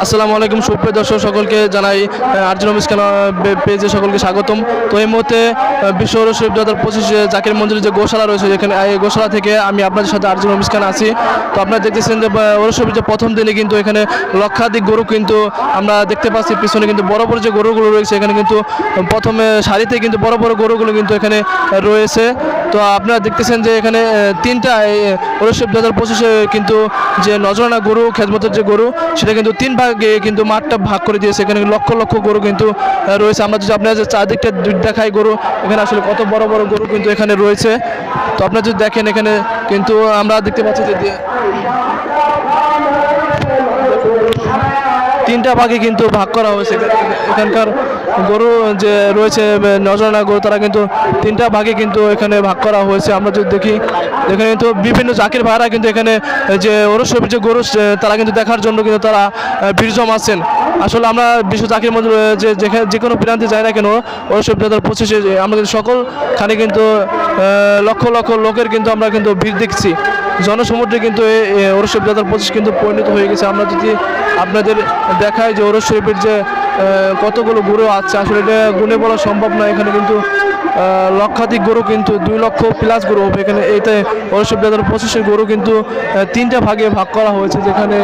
আসসালামু আলাইকুম সুপ্রিয় দর্শক সকলকে জানাই আরজুন মিসকান পেজে সকলকে স্বাগতম। তো এই মুহূর্তে বিশ্ব ওরস শরীফ 2025 জাকির মঞ্জুরের যে গোশালা রয়েছে, যেখানে এই গোশালা থেকে আমি আপনাদের সাথে আরজুন মিসকান আছি। তো আপনারা দেখতেছেন যে ওরস শরীফের যে প্রথম দিনে কিন্তু এখানে লক্ষাধিক গরু কিন্তু আমরা দেখতে পাচ্ছি। পিছনে কিন্তু বড় বড় যে গরুগুলো রয়েছে, এখানে কিন্তু প্রথমে সারিতে কিন্তু বড় বড় গরুগুলো কিন্তু এখানে রয়েছে। তো আপনারা দেখতেছেন যে এখানে তিনটা ওরস শরীফ 2025 কিন্তু যে নজরানা গরু খেদমতের যে গরু, সেটা কিন্তু তিন ভাগে কিন্তু মাঠটা ভাগ করে দিয়েছে। এখানে লক্ষ লক্ষ গরু কিন্তু রয়েছে। আমরা যদি আপনারা যে চারদিকটা দেখাই গরু, এখানে আসলে কত বড় বড় গরু কিন্তু এখানে রয়েছে। তো আপনারা যদি দেখেন, এখানে কিন্তু আমরা দেখতে পাচ্ছি যে তিনটা ভাগে কিন্তু ভাগ করা হয়েছে। এখানকার গরু যে রয়েছে নজরানা গরু, তারা কিন্তু তিনটা ভাগে কিন্তু এখানে ভাগ করা হয়েছে। আমরা যদি দেখি, এখানে কিন্তু বিভিন্ন জাকির ভাইরা কিন্তু এখানে যে ওরস শরীফের যে গরু, তারা কিন্তু দেখার জন্য কিন্তু তারা ভিড় জমাচ্ছেন। আসলে আমরা বিশ্ব জাকির মধ্যে যে কোনো প্রান্তে যাই না কেন, ওরস শরীফ 2025 আমরা কিন্তু সকলখানে কিন্তু লক্ষ লক্ষ লোকের কিন্তু আমরা কিন্তু ভিড় দেখছি। জনসমুদ্রে কিন্তু ওরস শরীফ 2025 কিন্তু পরিণত হয়ে গেছে। আমরা যদি আপনাদের দেখাই যে ওরস শরীফের যে কতগুলো গরু আছে, আসলে এটা গুণে বলা সম্ভব নয়। এখানে কিন্তু লক্ষাধিক গরু, কিন্তু 2 লক্ষ প্লাস গরু হবে এখানে। এইতে ওরস শরীফ 2025 গরু কিন্তু তিনটা ভাগে ভাগ করা হয়েছে, যেখানে